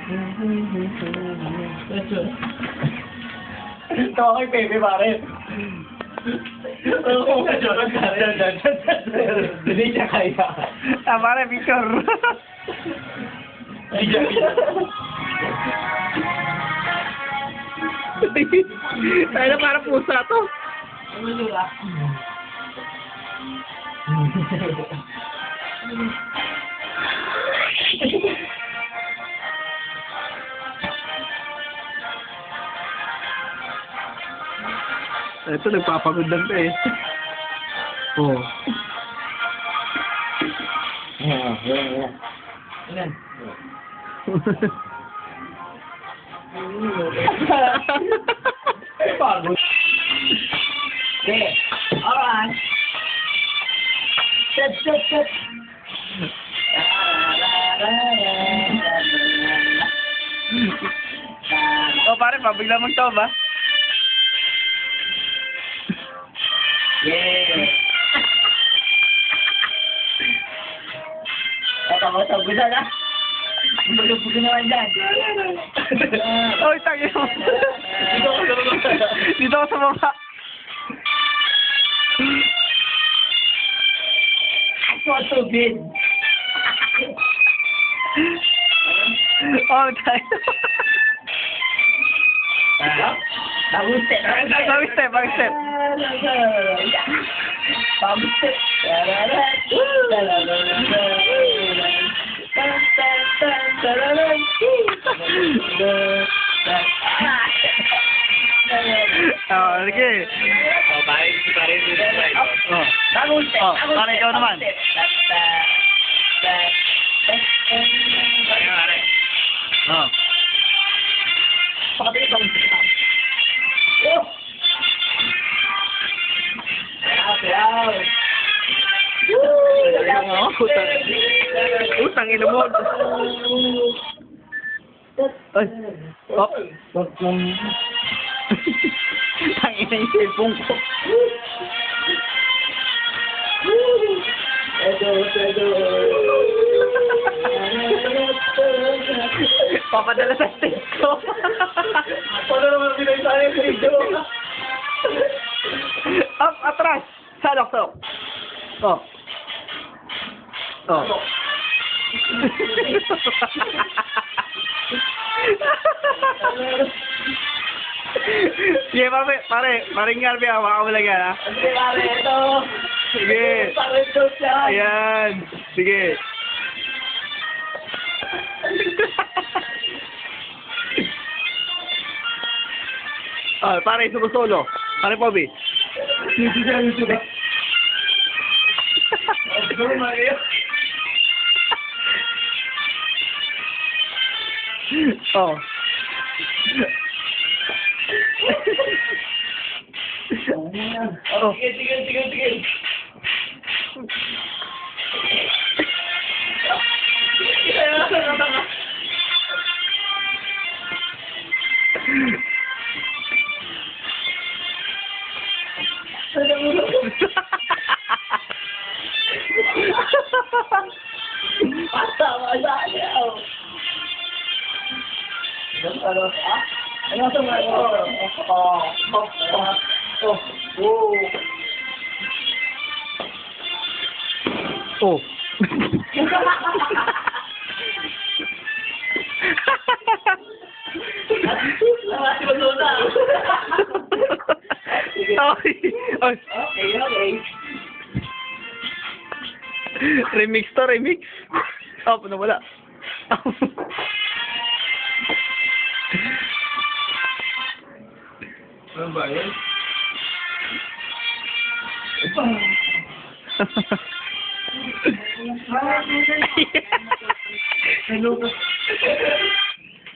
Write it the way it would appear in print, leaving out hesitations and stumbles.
Ito kay Pepe, pare. Hindi siya kaya. Pare, picture. Tayo na parang pusa to. Ito, nagpapagod lang to eh. Oh. Ayan. Pagod. Okay. Alright. Set. Oh, pare, pabigla mong to ba? Yeah. Eto, gusto na. Bugo naman dyan. Oy, tangin mo. Dito ako sa baba. Ako tubig. Oh, tayo. Bagong step. Bagong step. Bagong step. Oh, sige. Oh, pare. Oh. Bagong step. Oh, pare, ikaw naman. Oh. Pakabili bagong step. Oh! Sayaw. Utang ina mo. Ay. Oh. Tangina yung cellphone ko. Papadala sa stage ko. Paano naman pinagsabi yung video? Up, atras. Salok. Oh. Oh. Sige, paring Garby, hawakan mo lang yan, ha? Sige, pare, ito. Sige. Pare, ito siya. Ayan. Sige. Ah, pare, sumusolo. Pare, Pobi. YouTube. Oh. Oh, sige. Oh. Ay. Okay. Remix to, remix. Oh, nawala. Ano ba yun? Hello.